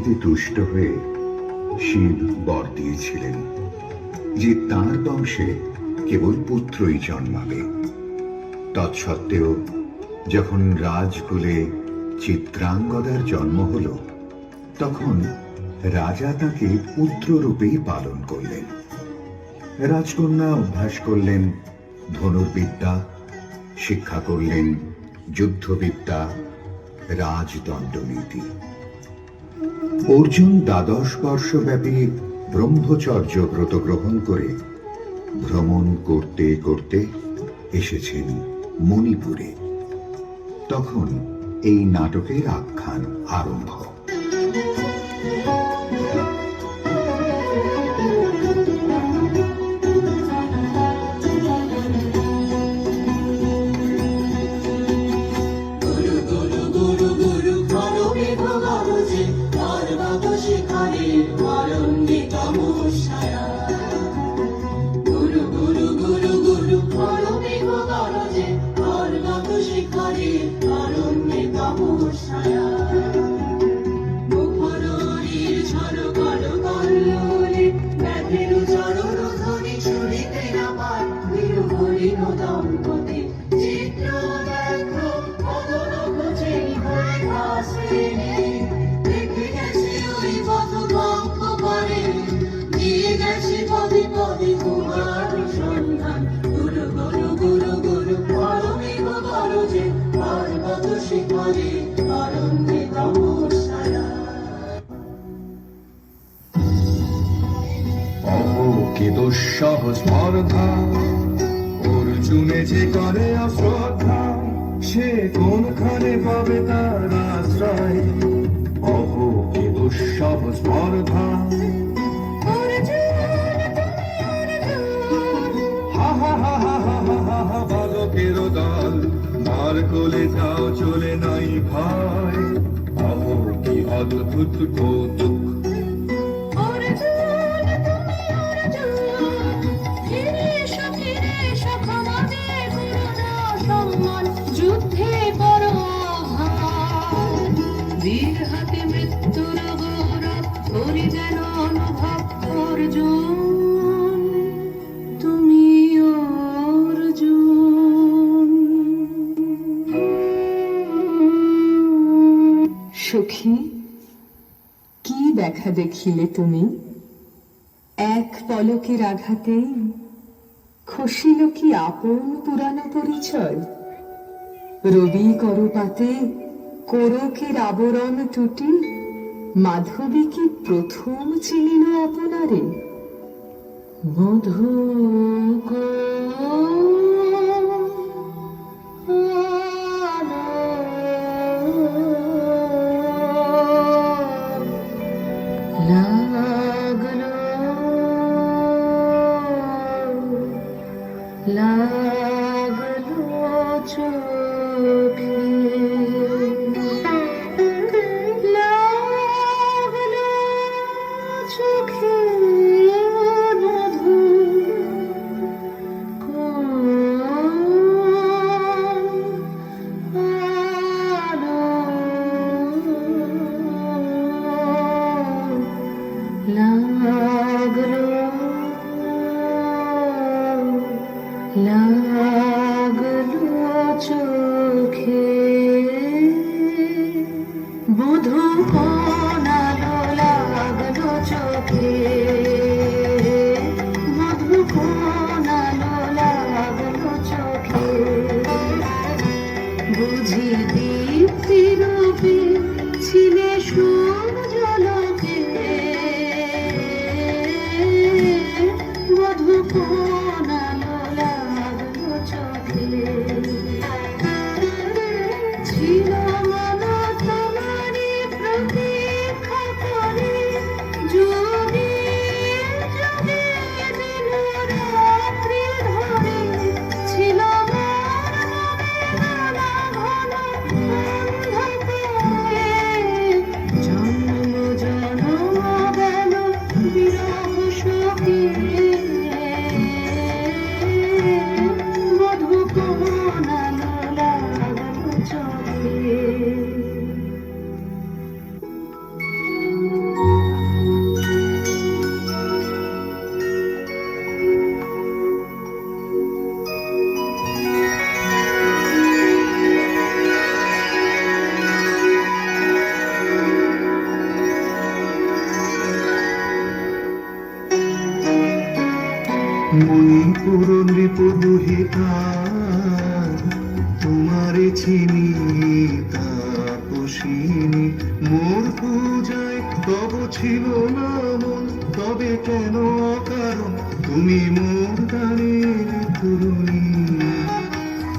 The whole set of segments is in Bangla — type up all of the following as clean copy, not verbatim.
পরিস্থিতিতে তুষ্ট হয়ে শিব বর দিয়েছিলেন যে তাঁর বংশে কেবল পুত্রই জন্মাবে। তৎসত্ত্বেও যখন রাজকুলে চিত্রাঙ্গদার জন্ম হল, তখন রাজা তাকে পুত্ররূপেই পালন করলেন। রাজকন্যা অভ্যাস করলেন ধনুর্বিদ্যা, শিক্ষা করলেন যুদ্ধবিদ্যা, রাজদণ্ডনীতি। অর্জুন 12 বর্ষব্যাপী ব্রহ্মচর্য ব্রত গ্রহণ করে ভ্রমণ করতে করতে এসেছেন মণিপুরে। তখন এই নাটকের আখ্যান আরম্ভ। দুঃসহ স্পর্ধা অর্জুনে যে করে অশ্রদ্ধা, সে কোনখানে পাবে তার আশ্রয়? অহো কি দুঃসহ স্পর্ধা। হা হা হা হা হা হা হা হা, বালকের দল মার কোলে যাও, চলে নাই ভয়। অহো কি অদ্ভুত কৌতুক। বীর হাতে মৃত্যুর গৌরব করি যেন অনুভব অর্জুন, তুমি অর্জুন। সখী, কি দেখা দেখিলে তুমি? এক পলকের আঘাতেই খসিল কি আপন পুরানো পরিচয়? রবি করপাতে কোরকের আবরণ টুটি মাধবী কি প্রথম চিনিল আপনারে? মধু লাগলো লাগলো চোখে, লাগলো চোখে মধু লাগলো চোখে, বধূ কোনালো লাগলো চোখে, বধূ কোনালো লাগলো চোখে। বুঝি দীপ্তি রূপে ছিলে সূর্যলোকে, বধূ কোনালো লাগলো চোখে। ছিল মন তোমারি প্রতীক্ষা করে, যুগে যুগে দিন রাত্রি ধরে। ছিল মোর মনে নানা ঘন অন্ধকারে, জন্ম জন্ম গেল বিরহ শোকে। মণিপুর নৃপদুহিতা তোমারে চিনি তাপসিনী মোর পূজায় তব ছিল না মন তবে কেন অকারণ তুমি মোর গানের তরুণী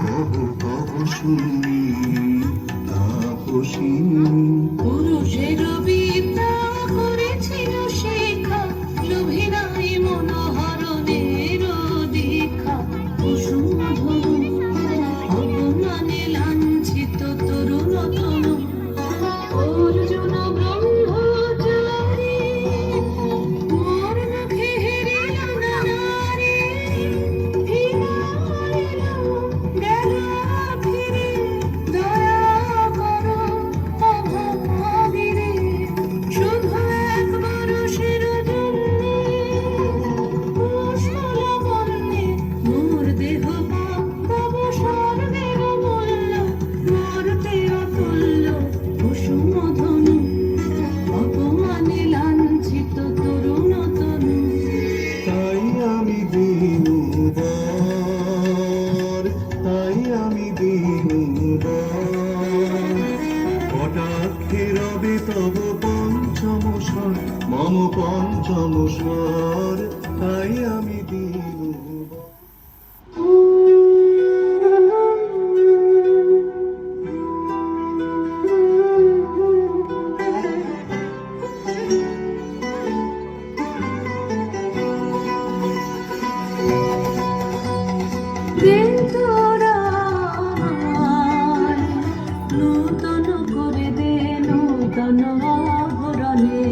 কব কব শুনি তাপসিনী পুরুষের বিদ্যা করেছিল শিক্ষা লোভে নাই মনোহরণের দীক্ষা কুসুম অপমানে লাঞ্ছিত তরুণ তনু অর্জুন ব্রহ্মচারী মোর মুখে হেরিল না নারী ফিরাইল গেল ফিরে দয়া করো অভাগীরে শুধু একবার শির জন্যে কুশল বর্ণে মোর দেহ পাপ তব স্বর্গের মূল্য মরতে অতুল্য কুসুম ধনু অপমানে লাঞ্ছিত তরুণ তনু তাই আমি দিনুবর তাই আমি দিনুবর কটাক্ষে রবে তব পঞ্চম স্বর মম পঞ্চম স্বর তাই আমি দিনুবর দিন তোরা নূতন করে দে নূতন আভরণে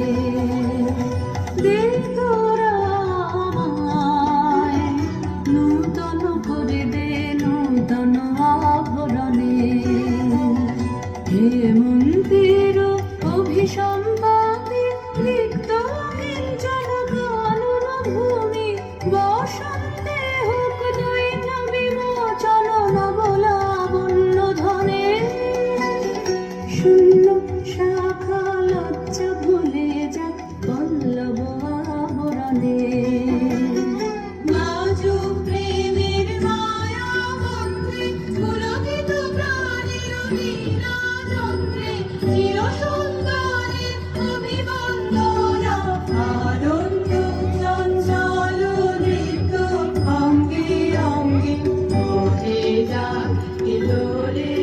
দিন তোরা নূতন করে দে নূতন আভরণে হেমন্তের অভিসম্পাতে লিপ্ত কিঞ্চন কানন ভূমি বসন্তে হোক দৈন্য বিমোচন নবলাবণ্য ধনে শূন্য শাখা লজ্জা ভুলে যাক পল্লব আবরণে বাজু প্রেমের মায়া বন্ধে পুলকিত প্রাণের বীণা যন্ত্রে চির সুন্দরের অভিবন্দনা আনন্দ চঞ্চল নৃত্য অঙ্গে অঙ্গে ওঠে যাক ইলোরে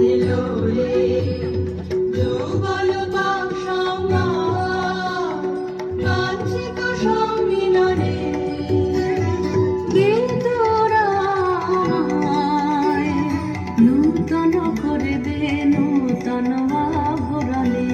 ইলোরে যৌবন পাক সংগ্রাম বাঞ্ছিত সম্মিলনে দিন তোরা নূতন করে দে নূতন আভরণে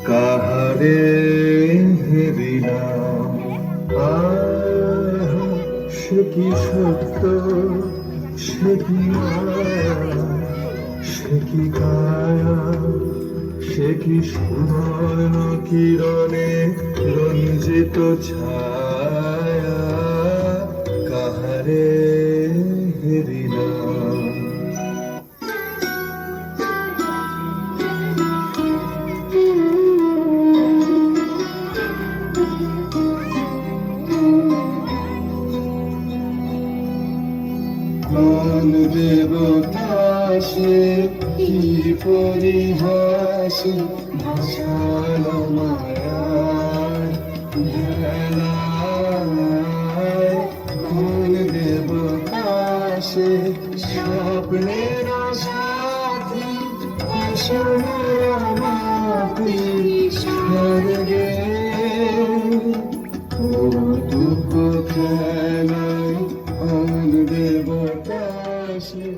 কাহারে হেরিলাম সে কি সত্য সে কি মায়া সে কি কায়া সে কি সুবর্ণ কিরণে রঞ্জিত ছায়া কাহারে হেরিলাম কোন দেবতাসে কি পরিহাসে ভাষাল মায়ার ভেলায় কোন দেবতাসে স্বপ্নের সাথী আসমাতি স্বর্গে কৌতুক খেলায় কোন দেবতাসে